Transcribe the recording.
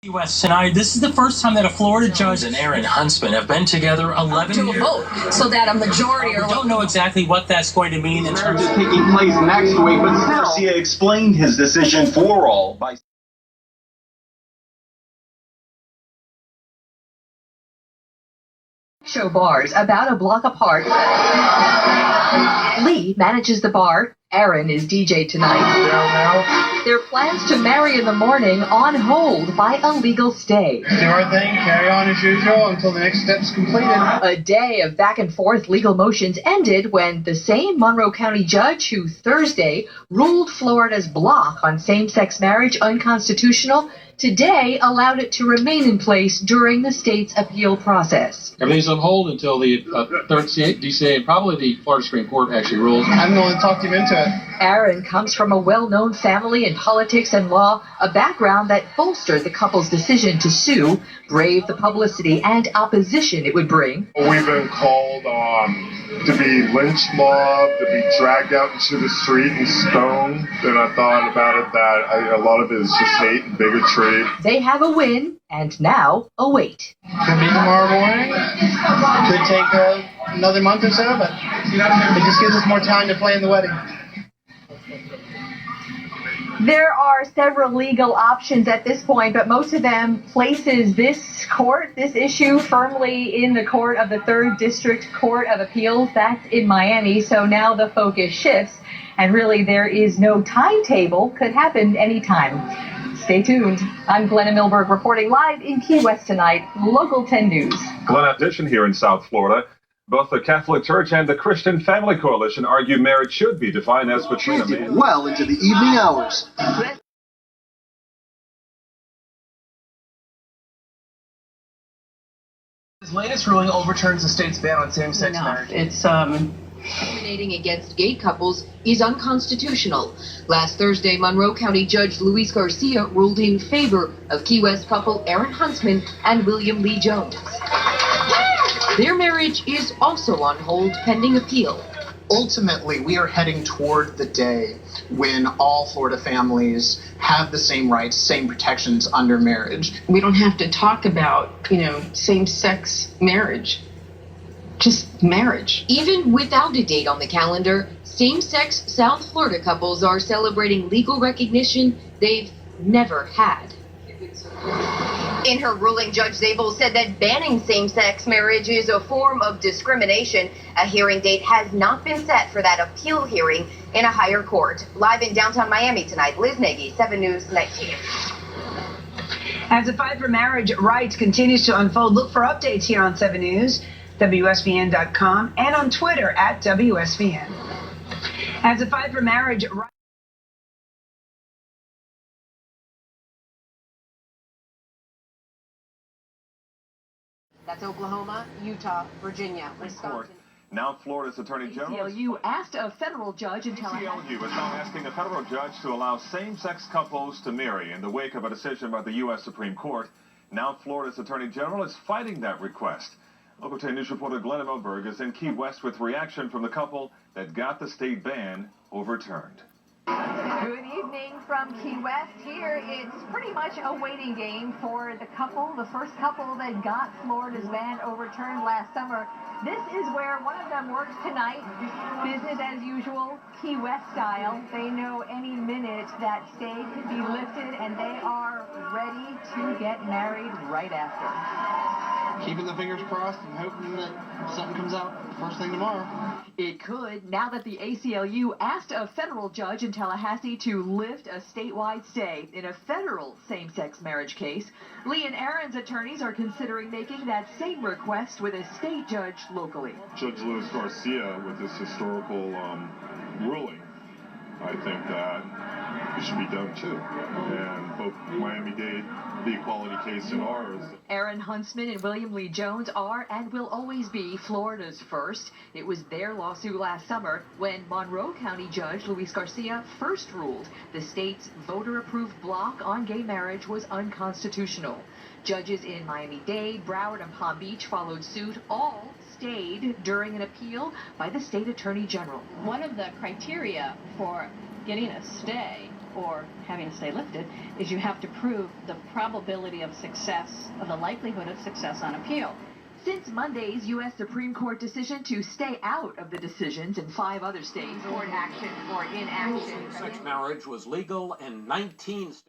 U.S. tonight. This is the first time that a Florida judge and Aaron Huntsman have been together 11 years. To a vote, so that a majority We don't know exactly what that's going to mean in terms of taking place next week, but Garcia explained his decision for all by show bars about a block apart. Lee manages the bar. Aaron is DJ tonight. Their plans to marry in the morning on hold by a legal stay. Do our thing, carry on as usual until the next step's completed. A day of back and forth legal motions ended when the same Monroe County judge who Thursday ruled Florida's block on same-sex marriage unconstitutional today allowed it to remain in place during the state's appeal process. Everything's on hold until the third DCA and probably the Florida Supreme Court actually rules. I'm the one that talked him into it. Aaron comes from a well-known family in politics and law, a background that bolstered the couple's decision to sue, brave the publicity and opposition it would bring. We've been called to be lynch mobbed, to be dragged out into the street and stoned. And I thought about it that a lot of it is just hate and bigotry. They have a win, and now a wait. Could be tomorrow morning. Could take another month or so, but it just gives us more time to plan the wedding. There are several legal options at this point, but most of them places this issue firmly in the court of the Third District Court of Appeals. That's in Miami, so now the focus shifts, and really there is no timetable. Could happen anytime. Stay tuned. I'm Glenna Milberg reporting live in Key West tonight, Local 10 News. Glenna Edition here in South Florida. Both the Catholic Church and the Christian Family Coalition argue marriage should be defined as between a man. Well into the evening hours. His latest ruling overturns the state's ban on same-sex marriage. It's discriminating against gay couples is unconstitutional. Last Thursday, Monroe County Judge Luis Garcia ruled in favor of Key West couple Aaron Huntsman and William Lee Jones. Their marriage is also on hold pending appeal. Ultimately, we are heading toward the day when all Florida families have the same rights, same protections under marriage. We don't have to talk about, same-sex marriage. Just marriage. Even without a date on the calendar, same-sex South Florida couples are celebrating legal recognition they've never had. In her ruling, Judge Zabel said that banning same-sex marriage is a form of discrimination. A hearing date has not been set for that appeal hearing in a higher court. Live in downtown Miami tonight, Liz Nagy, 7 News 19. As the fight for marriage rights continues to unfold, look for updates here on 7 News, WSVN.com, and on Twitter at WSVN. As the fight for marriage rights. That's Oklahoma, Utah, Virginia, Wisconsin. Now Florida's Attorney General. ACLU asked a federal judge in Tallahassee. ACLU is now asking a federal judge to allow same-sex couples to marry in the wake of a decision by the U.S. Supreme Court. Now Florida's Attorney General is fighting that request. Local 10 News reporter Glenna Milberg is in Key West with reaction from the couple that got the state ban overturned. Good evening from Key West. Here it's pretty much a waiting game for the couple, the first couple that got Florida's ban overturned last summer. This is where one of them works tonight, business as usual, Key West style. They know any minute that stay could be lifted, and they are ready to get married right after. Keeping the fingers crossed and hoping that something comes out first thing tomorrow. It could, now that the ACLU asked a federal judge in Tallahassee to lift a statewide stay in a federal same-sex marriage case. Lee and Aaron's attorneys are considering making that same request with a state judge locally. Judge Luis Garcia, with this historical ruling, I think that it should be done too. And both Miami-Dade, the equality case, and ours. Aaron Huntsman and William Lee Jones are and will always be Florida's first. It was their lawsuit last summer when Monroe County Judge Luis Garcia first ruled the state's voter-approved block on gay marriage was unconstitutional. Judges in Miami-Dade, Broward, and Palm Beach followed suit. All stayed during an appeal by the state attorney general. One of the criteria for getting a stay or having a stay lifted is you have to prove the probability of success, of the likelihood of success on appeal. Since Monday's U.S. Supreme Court decision to stay out of the decisions in 5 other states, court action or inaction. Same-sex marriage was legal in 19 states.